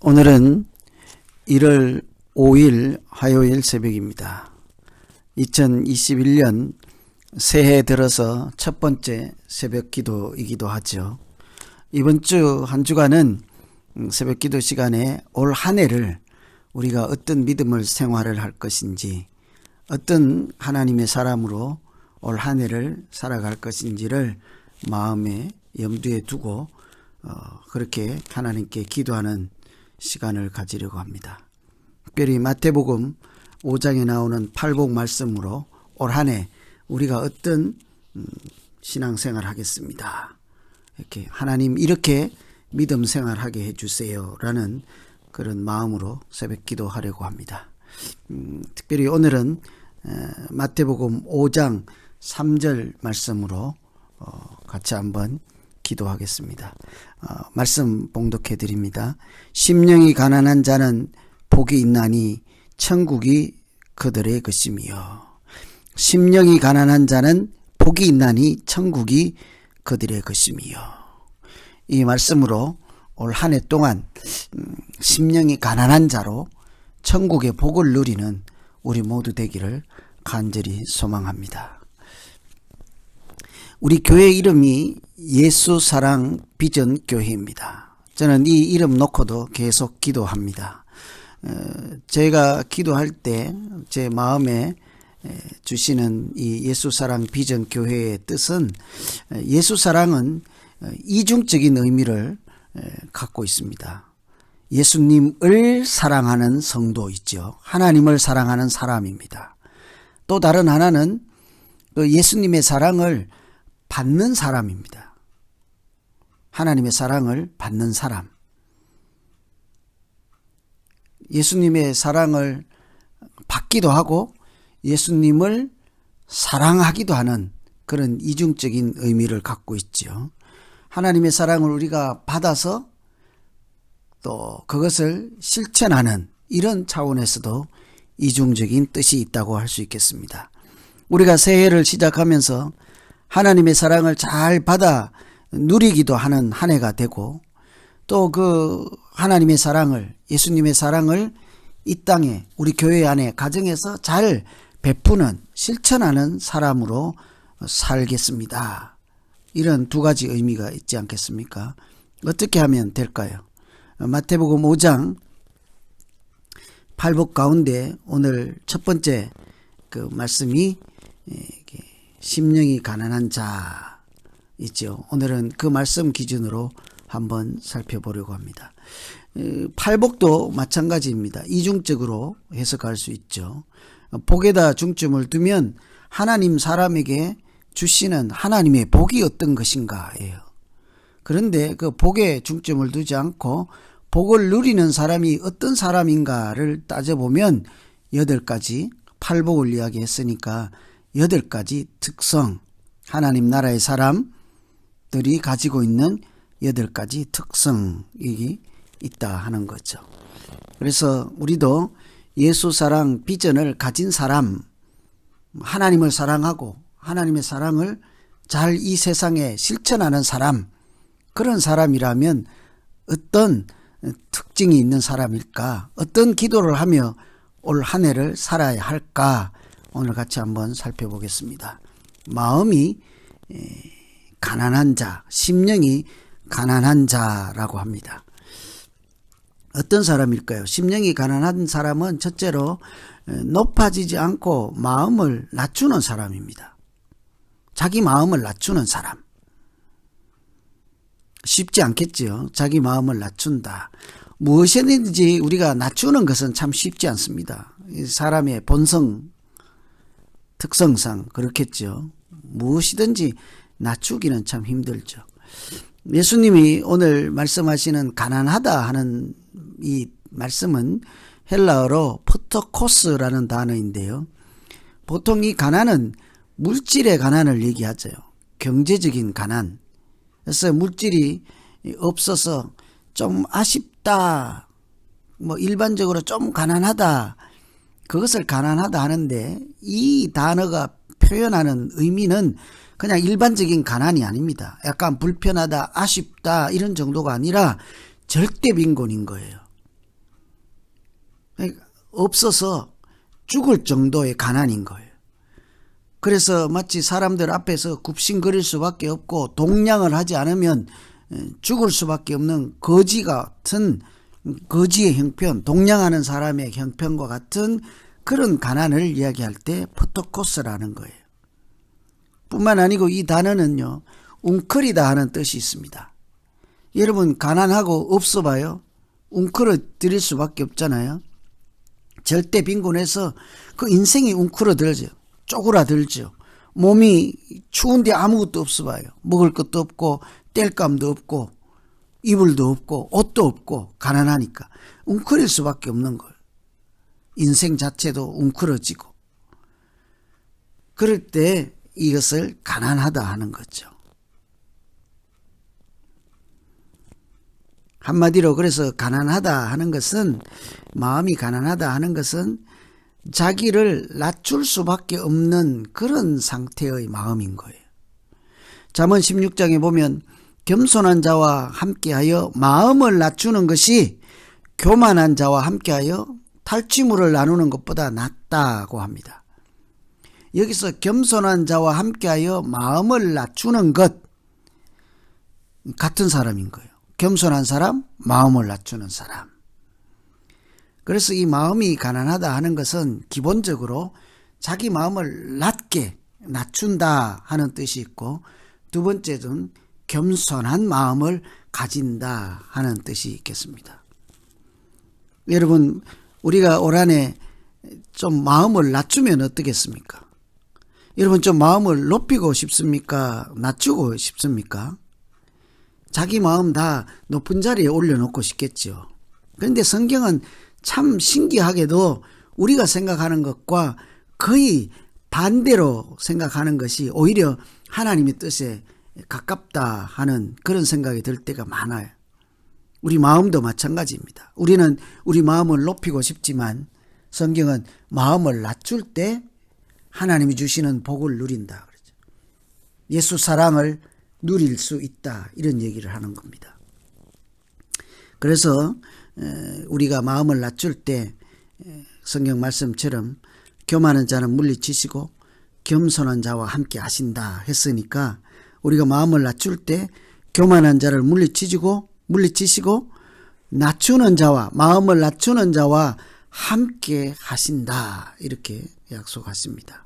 오늘은 1월 5일 화요일 새벽입니다. 2021년 새해 들어서 첫 번째 새벽 기도이기도 하죠. 이번 주 한 주간은 새벽 기도 시간에 올 한 해를 우리가 어떤 믿음을 생활을 할 것인지, 어떤 하나님의 사람으로 올 한 해를 살아갈 것인지를 마음에 염두에 두고 그렇게 하나님께 기도하는 시간을 가지려고 합니다. 특별히 마태복음 5장에 나오는 팔복 말씀으로 올 한 해 우리가 어떤 신앙생활 하겠습니다. 이렇게 하나님 이렇게 믿음 생활하게 해주세요 라는 그런 마음으로 새벽 기도하려고 합니다. 특별히 오늘은 마태복음 5장 3절 말씀으로 같이 한번 기도하겠습니다. 말씀 봉독해 드립니다. 심령이 가난한 자는 복이 있나니 천국이 그들의 것이며, 심령이 가난한 자는 복이 있나니 천국이 그들의 것이며. 이 말씀으로 올 한 해 동안 심령이 가난한 자로 천국의 복을 누리는 우리 모두 되기를 간절히 소망합니다. 우리 교회 이름이 예수사랑 비전교회입니다. 저는 이 이름 놓고도 계속 기도합니다. 제가 기도할 때 제 마음에 주시는 이 예수사랑 비전교회의 뜻은, 예수사랑은 이중적인 의미를 갖고 있습니다. 예수님을 사랑하는 성도 있죠. 하나님을 사랑하는 사람입니다. 또 다른 하나는 예수님의 사랑을 받는 사람입니다. 하나님의 사랑을 받는 사람. 예수님의 사랑을 받기도 하고 예수님을 사랑하기도 하는 그런 이중적인 의미를 갖고 있죠. 하나님의 사랑을 우리가 받아서 또 그것을 실천하는 이런 차원에서도 이중적인 뜻이 있다고 할 수 있겠습니다. 우리가 새해를 시작하면서 하나님의 사랑을 잘 받아 누리기도 하는 한 해가 되고, 또 그 하나님의 사랑을, 예수님의 사랑을 이 땅에, 우리 교회 안에, 가정에서 잘 베푸는, 실천하는 사람으로 살겠습니다. 이런 두 가지 의미가 있지 않겠습니까? 어떻게 하면 될까요? 마태복음 5장 8복 가운데 오늘 첫 번째 그 말씀이 심령이 가난한 자 있죠. 오늘은 그 말씀 기준으로 한번 살펴보려고 합니다. 팔복도 마찬가지입니다. 이중적으로 해석할 수 있죠. 복에다 중점을 두면 하나님 사람에게 주시는 하나님의 복이 어떤 것인가예요. 그런데 그 복에 중점을 두지 않고 복을 누리는 사람이 어떤 사람인가를 따져보면 8가지, 팔복을 이야기했으니까 8가지 특성, 하나님 나라의 사람들이 가지고 있는 8가지 특성이 있다 하는 거죠. 그래서 우리도 예수 사랑 비전을 가진 사람, 하나님을 사랑하고 하나님의 사랑을 잘 이 세상에 실천하는 사람, 그런 사람이라면 어떤 특징이 있는 사람일까? 어떤 기도를 하며 올 한 해를 살아야 할까? 오늘 같이 한번 살펴보겠습니다. 마음이 가난한 자, 심령이 가난한 자라고 합니다. 어떤 사람일까요? 심령이 가난한 사람은 첫째로 높아지지 않고 마음을 낮추는 사람입니다. 자기 마음을 낮추는 사람. 쉽지 않겠지요. 자기 마음을 낮춘다. 무엇이든지 우리가 낮추는 것은 참 쉽지 않습니다. 사람의 본성, 특성상 그렇겠죠. 무엇이든지 낮추기는 참 힘들죠. 예수님이 오늘 말씀하시는 가난하다 하는 이 말씀은 헬라어로 포토코스라는 단어인데요. 보통 이 가난은 물질의 가난을 얘기하죠. 경제적인 가난. 그래서 물질이 없어서 좀 아쉽다, 일반적으로 좀 가난하다, 그것을 가난하다 하는데 이 단어가 표현하는 의미는 그냥 일반적인 가난이 아닙니다. 약간 불편하다, 아쉽다 이런 정도가 아니라 절대 빈곤인 거예요. 그러니까 없어서 죽을 정도의 가난인 거예요. 그래서 마치 사람들 앞에서 굽신거릴 수밖에 없고 동냥을 하지 않으면 죽을 수밖에 없는 거지 같은, 거지의 형편, 동냥하는 사람의 형편과 같은 그런 가난을 이야기할 때 포토코스라는 거예요. 뿐만 아니고 이 단어는요, 웅크리다 하는 뜻이 있습니다. 여러분 가난하고 없어 봐요. 웅크러뜨릴 수밖에 없잖아요. 절대 빈곤해서 그 인생이 웅크러들죠. 쪼그라들죠. 몸이 추운데 아무것도 없어 봐요. 먹을 것도 없고 땔감도 없고 이불도 없고 옷도 없고 가난하니까 웅크릴 수밖에 없는 거예요. 인생 자체도 웅크러지고. 그럴 때 이것을 가난하다 하는 거죠. 한마디로 그래서 가난하다 하는 것은, 마음이 가난하다 하는 것은 자기를 낮출 수밖에 없는 그런 상태의 마음인 거예요. 잠언 16장에 보면 겸손한 자와 함께하여 마음을 낮추는 것이 교만한 자와 함께하여 탈취물을 나누는 것보다 낫다고 합니다. 여기서 겸손한 자와 함께하여 마음을 낮추는 것, 같은 사람인 거예요. 겸손한 사람, 마음을 낮추는 사람. 그래서 이 마음이 가난하다 하는 것은 기본적으로 자기 마음을 낮게 낮춘다 하는 뜻이 있고, 두 번째는 겸손한 마음을 가진다 하는 뜻이 있겠습니다. 여러분, 우리가 올 한 해 좀 마음을 낮추면 어떻겠습니까? 여러분 좀 마음을 높이고 싶습니까? 낮추고 싶습니까? 자기 마음 다 높은 자리에 올려놓고 싶겠죠. 그런데 성경은 참 신기하게도 우리가 생각하는 것과 거의 반대로 생각하는 것이 오히려 하나님의 뜻에 가깝다 하는 그런 생각이 들 때가 많아요. 우리 마음도 마찬가지입니다. 우리는 우리 마음을 높이고 싶지만 성경은 마음을 낮출 때 하나님이 주시는 복을 누린다 그러죠. 예수 사랑을 누릴 수 있다, 이런 얘기를 하는 겁니다. 그래서 우리가 마음을 낮출 때 성경 말씀처럼 교만한 자는 물리치시고 겸손한 자와 함께 하신다 했으니까 우리가 마음을 낮출 때 교만한 자를 물리치시고 낮추는 자와 마음을 낮추는 자와 함께 하신다 이렇게 약속하십니다.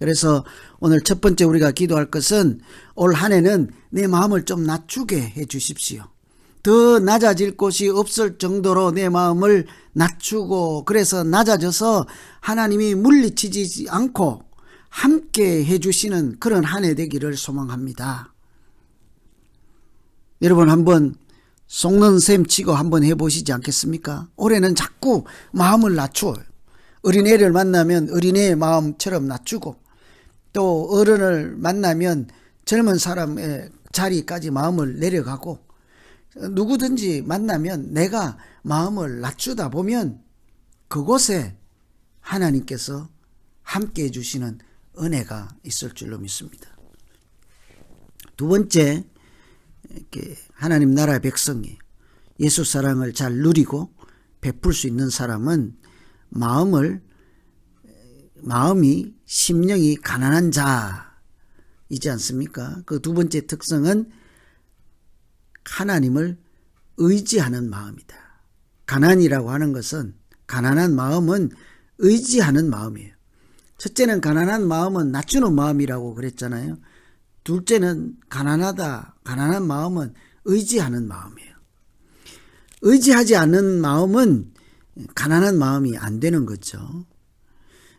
그래서 오늘 첫 번째 우리가 기도할 것은 올 한 해는 내 마음을 좀 낮추게 해 주십시오. 더 낮아질 곳이 없을 정도로 내 마음을 낮추고 그래서 낮아져서 하나님이 물리치지 않고 함께 해주시는 그런 한 해 되기를 소망합니다. 여러분 한번 속는 셈 치고 한번 해보시지 않겠습니까? 올해는 자꾸 마음을 낮추어요. 어린애를 만나면 어린애의 마음처럼 낮추고 또 어른을 만나면 젊은 사람의 자리까지 마음을 내려가고 누구든지 만나면 내가 마음을 낮추다 보면 그곳에 하나님께서 함께 해주시는 은혜가 있을 줄로 믿습니다. 두 번째, 하나님 나라의 백성이 예수 사랑을 잘 누리고 베풀 수 있는 사람은 마음이 심령이 가난한 자이지 않습니까? 그 두 번째 특성은 하나님을 의지하는 마음이다. 가난이라고 하는 것은 가난한 마음은 의지하는 마음이에요. 첫째는 가난한 마음은 낮추는 마음이라고 그랬잖아요. 둘째는 가난한 마음은 의지하는 마음이에요. 의지하지 않는 마음은 가난한 마음이 안 되는 거죠.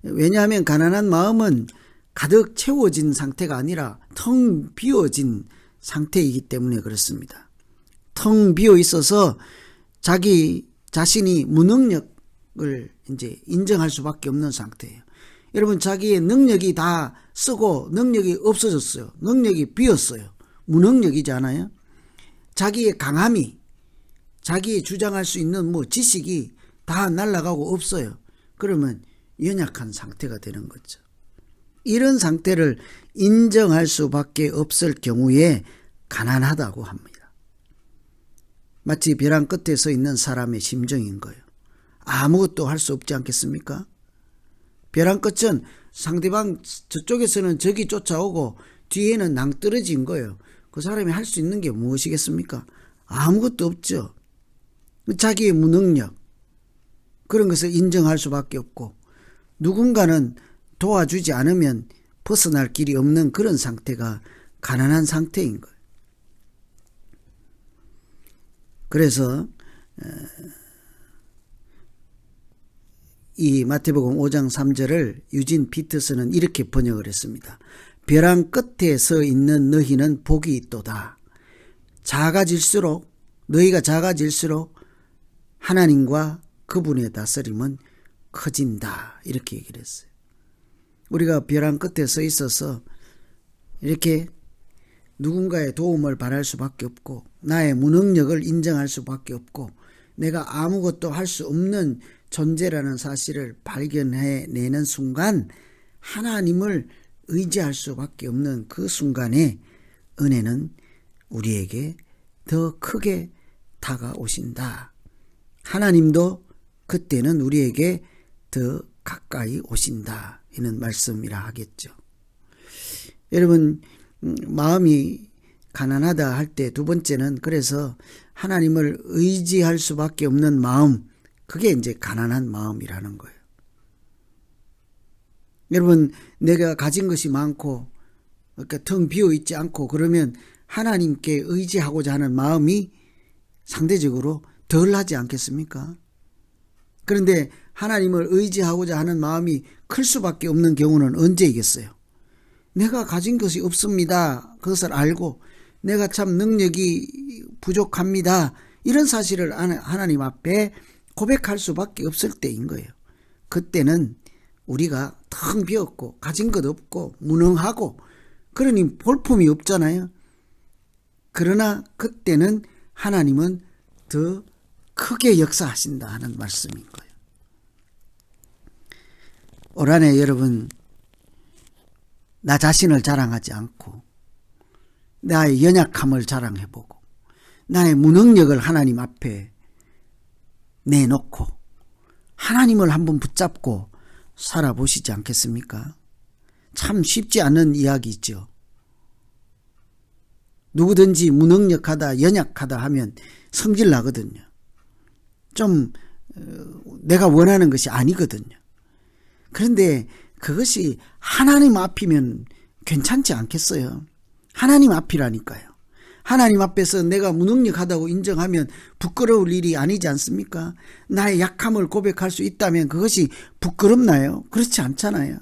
왜냐하면 가난한 마음은 가득 채워진 상태가 아니라 텅 비어진 상태이기 때문에 그렇습니다. 텅 비어 있어서 자기 자신이 무능력을 이제 인정할 수밖에 없는 상태예요. 여러분 자기의 능력이 다 쓰고 능력이 없어졌어요. 능력이 비었어요. 무능력이지 않아요? 자기의 강함이 자기 주장할 수 있는 지식이 다 날아가고 없어요. 그러면 연약한 상태가 되는 거죠. 이런 상태를 인정할 수밖에 없을 경우에 가난하다고 합니다. 마치 벼랑 끝에 서 있는 사람의 심정인 거예요. 아무것도 할 수 없지 않겠습니까? 벼랑 끝은 상대방 저쪽에서는 적이 쫓아오고 뒤에는 낭떠러지인 거예요. 그 사람이 할 수 있는 게 무엇이겠습니까? 아무것도 없죠. 자기의 무능력 그런 것을 인정할 수밖에 없고 누군가는 도와주지 않으면 벗어날 길이 없는 그런 상태가 가난한 상태인 거예요. 그래서 이 마태복음 5장 3절을 유진 피터스는 이렇게 번역을 했습니다. 벼랑 끝에 서 있는 너희는 복이 있도다. 너희가 작아질수록 하나님과 그분의 다스림은 커진다. 이렇게 얘기를 했어요. 우리가 벼랑 끝에 서 있어서 이렇게 누군가의 도움을 바랄 수밖에 없고 나의 무능력을 인정할 수밖에 없고 내가 아무것도 할 수 없는 존재라는 사실을 발견해내는 순간 하나님을 의지할 수밖에 없는 그 순간에 은혜는 우리에게 더 크게 다가오신다. 하나님도 그때는 우리에게 더 가까이 오신다. 이는 말씀이라 하겠죠. 여러분 마음이 가난하다 할 때 두 번째는 그래서 하나님을 의지할 수밖에 없는 마음 그게 이제 가난한 마음이라는 거예요. 여러분 내가 가진 것이 많고 그러니까 텅 비어 있지 않고 그러면 하나님께 의지하고자 하는 마음이 상대적으로 덜하지 않겠습니까? 그런데 하나님을 의지하고자 하는 마음이 클 수밖에 없는 경우는 언제이겠어요? 내가 가진 것이 없습니다. 그것을 알고 내가 참 능력이 부족합니다. 이런 사실을 하나님 앞에 고백할 수밖에 없을 때인 거예요. 그때는 우리가 텅 비었고 가진 것 없고 무능하고 그러니 볼품이 없잖아요. 그러나 그때는 하나님은 더 크게 역사하신다 하는 말씀인 거예요. 올 한해 여러분 나 자신을 자랑하지 않고 나의 연약함을 자랑해보고 나의 무능력을 하나님 앞에 내놓고 하나님을 한번 붙잡고 살아보시지 않겠습니까? 참 쉽지 않은 이야기죠. 누구든지 무능력하다, 연약하다 하면 성질 나거든요. 좀 내가 원하는 것이 아니거든요. 그런데 그것이 하나님 앞이면 괜찮지 않겠어요? 하나님 앞이라니까요. 하나님 앞에서 내가 무능력하다고 인정하면 부끄러울 일이 아니지 않습니까? 나의 약함을 고백할 수 있다면 그것이 부끄럽나요? 그렇지 않잖아요.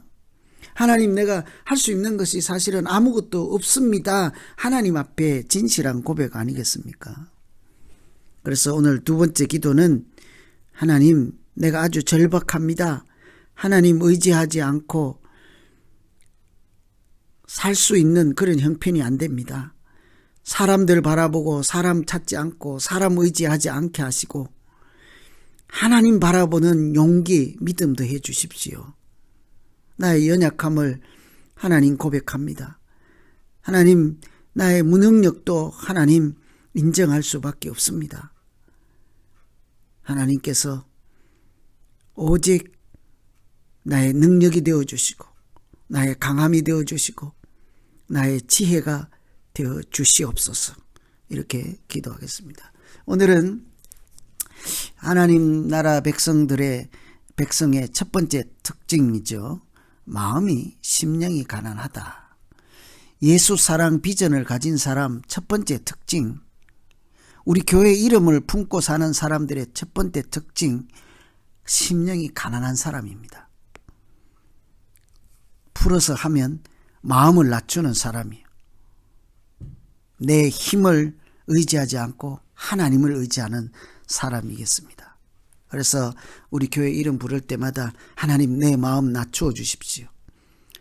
하나님, 내가 할 수 있는 것이 사실은 아무것도 없습니다. 하나님 앞에 진실한 고백 아니겠습니까? 그래서 오늘 두 번째 기도는 하나님, 내가 아주 절박합니다. 하나님 의지하지 않고 살 수 있는 그런 형편이 안 됩니다. 사람들 바라보고 사람 찾지 않고 사람 의지하지 않게 하시고 하나님 바라보는 용기, 믿음 더해 주십시오. 나의 연약함을 하나님 고백합니다. 하나님, 나의 무능력도 하나님 인정할 수밖에 없습니다. 하나님께서 오직 나의 능력이 되어주시고 나의 강함이 되어주시고 나의 지혜가 되어 주시옵소서. 이렇게 기도하겠습니다. 오늘은 하나님 나라 백성의 첫 번째 특징이죠. 마음이 심령이 가난하다. 예수 사랑 비전을 가진 사람 첫 번째 특징, 우리 교회 이름을 품고 사는 사람들의 첫 번째 특징, 심령이 가난한 사람입니다. 풀어서 하면 마음을 낮추는 사람이에요. 내 힘을 의지하지 않고 하나님을 의지하는 사람이겠습니다. 그래서 우리 교회 이름 부를 때마다 하나님, 내 마음 낮추어 주십시오.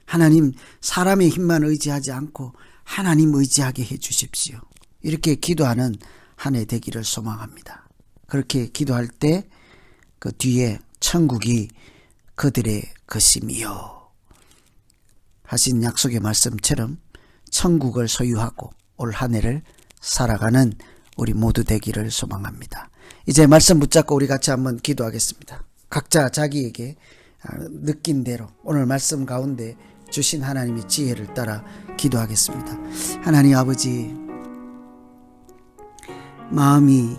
하나님, 사람의 힘만 의지하지 않고 하나님 의지하게 해 주십시오. 이렇게 기도하는 한 해 되기를 소망합니다. 그렇게 기도할 때 그 뒤에 천국이 그들의 것임이요 하신 약속의 말씀처럼 천국을 소유하고 올 한 해를 살아가는 우리 모두 되기를 소망합니다. 이제 말씀 붙잡고 우리 같이 한번 기도하겠습니다. 각자 자기에게 느낀 대로 오늘 말씀 가운데 주신 하나님의 지혜를 따라 기도하겠습니다. 하나님 아버지, 마음이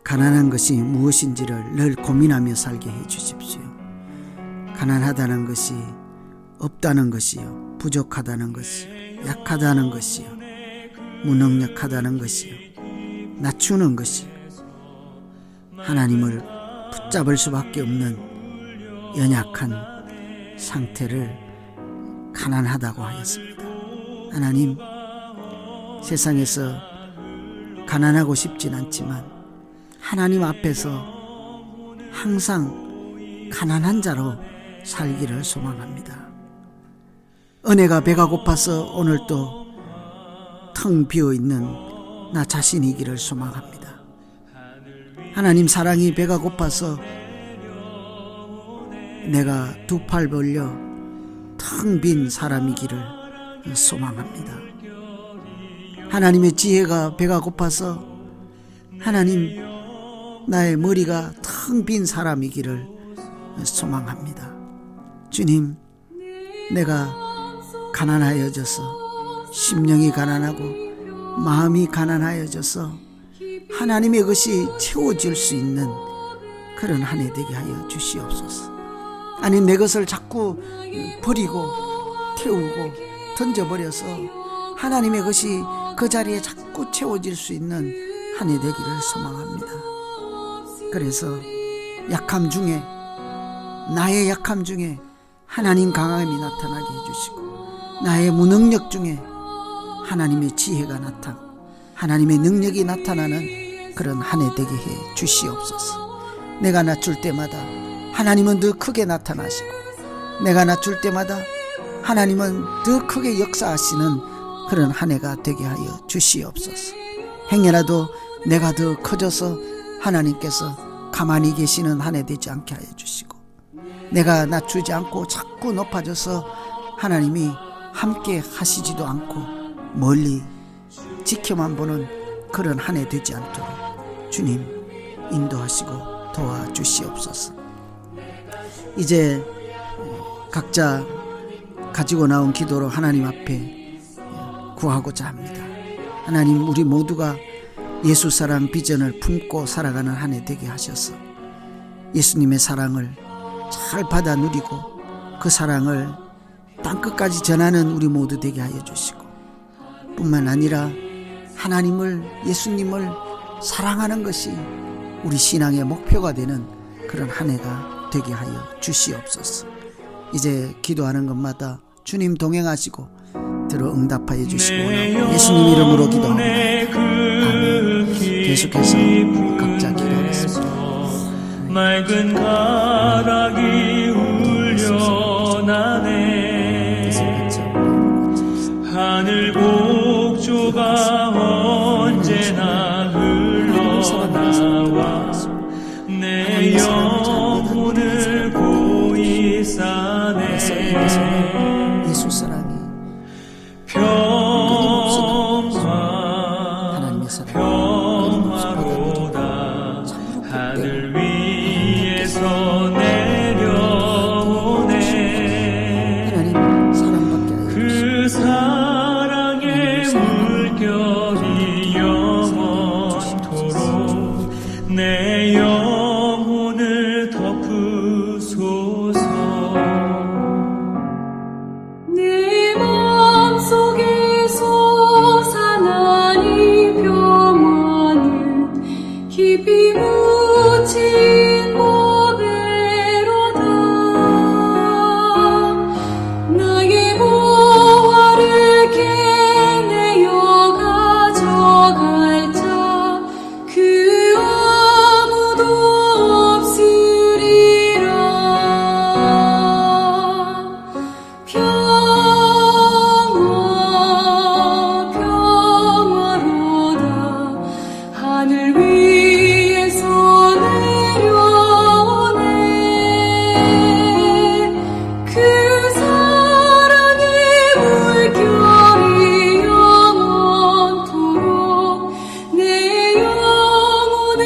가난한 것이 무엇인지를 늘 고민하며 살게 해 주십시오. 가난하다는 것이 없다는 것이요, 부족하다는 것이요, 약하다는 것이요, 무능력하다는 것이요, 낮추는 것이요, 하나님을 붙잡을 수밖에 없는 연약한 상태를 가난하다고 하였습니다. 하나님, 세상에서 가난하고 싶진 않지만 하나님 앞에서 항상 가난한 자로 살기를 소망합니다. 은혜가 배가 고파서 오늘도 텅 비어있는 나 자신이기를 소망합니다. 하나님, 사랑이 배가 고파서 내가 두 팔 벌려 텅 빈 사람이기를 소망합니다. 하나님의 지혜가 배가 고파서 하나님, 나의 머리가 텅 빈 사람이기를 소망합니다. 주님, 내가 가난하여져서 심령이 가난하고 마음이 가난하여져서 하나님의 것이 채워질 수 있는 그런 한 해 되게 하여 주시옵소서. 아니, 내 것을 자꾸 버리고 태우고 던져버려서 하나님의 것이 그 자리에 자꾸 채워질 수 있는 한 해 되기를 소망합니다. 그래서 약함 중에, 나의 약함 중에 하나님 강함이 나타나게 해주시고, 나의 무능력 중에 하나님의 지혜가 하나님의 능력이 나타나는 그런 한 해 되게 해 주시옵소서. 내가 낮출 때마다 하나님은 더 크게 나타나시고, 내가 낮출 때마다 하나님은 더 크게 역사하시는 그런 한 해가 되게 하여 주시옵소서. 행여라도 내가 더 커져서 하나님께서 가만히 계시는 한 해 되지 않게 하여 주시고, 내가 낮추지 않고 자꾸 높아져서 하나님이 함께 하시지도 않고 멀리 지켜만 보는 그런 한 해 되지 않도록 주님 인도하시고 도와주시옵소서. 이제 각자 가지고 나온 기도로 하나님 앞에 구하고자 합니다. 하나님, 우리 모두가 예수 사랑 비전을 품고 살아가는 한 해 되게 하셔서 예수님의 사랑을 잘 받아 누리고 그 사랑을 땅끝까지 전하는 우리 모두 되게 하여 주시고, 뿐만 아니라 하나님을, 예수님을 사랑하는 것이 우리 신앙의 목표가 되는 그런 한 해가 되게 하여 주시옵소서. 이제 기도하는 것마다 주님 동행하시고 들어 응답하여 주시고 예수님 이름으로 기도합니다. 아멘. 계속해서 각자 기도하겠습니다. 맑은 가락이 울려나네. 하늘 곡조가 언제나 흘러나와 내 영혼을 고이 싸네. 예수 사랑이 평화로다. 하늘 위에서 내려오네. 그 사랑의 물결이 영원토록 내 영혼을 덮으소서. 내 맘속에 솟아난 이 평화는 깊이 묻힌 보배로다. 나의 보화를 캐내어 가져갈 자 그 아무도 없으리라. 평화로다. 하늘 위에서 내려오네. 그 사랑의 물결이 영원토록 내 영혼을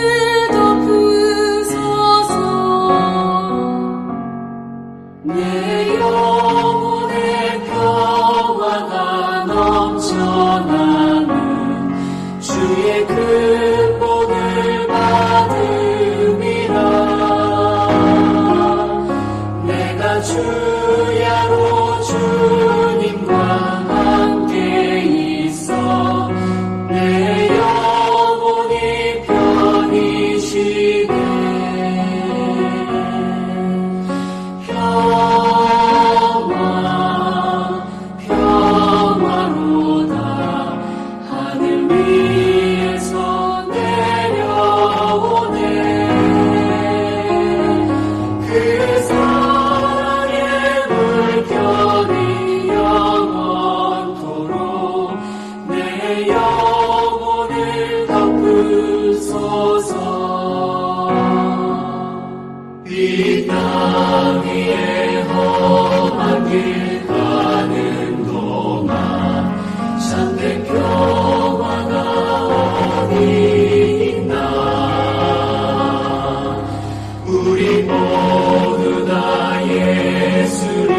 덮으소서. 내 영혼의 평화가 넘쳐나는 주의 큰 복을 받음이라. 내가 주야로 주님과 함께 있어 내 영혼이 편히 쉬네. 평화로다. 하늘 위에서 내려오네. 그 사랑의 물결이 영원토록 내 영혼을 덮으소서. 이 땅 위에 험한 길 가는 동안 참된 평화가 어디 있나. 우리 모두 다 예수를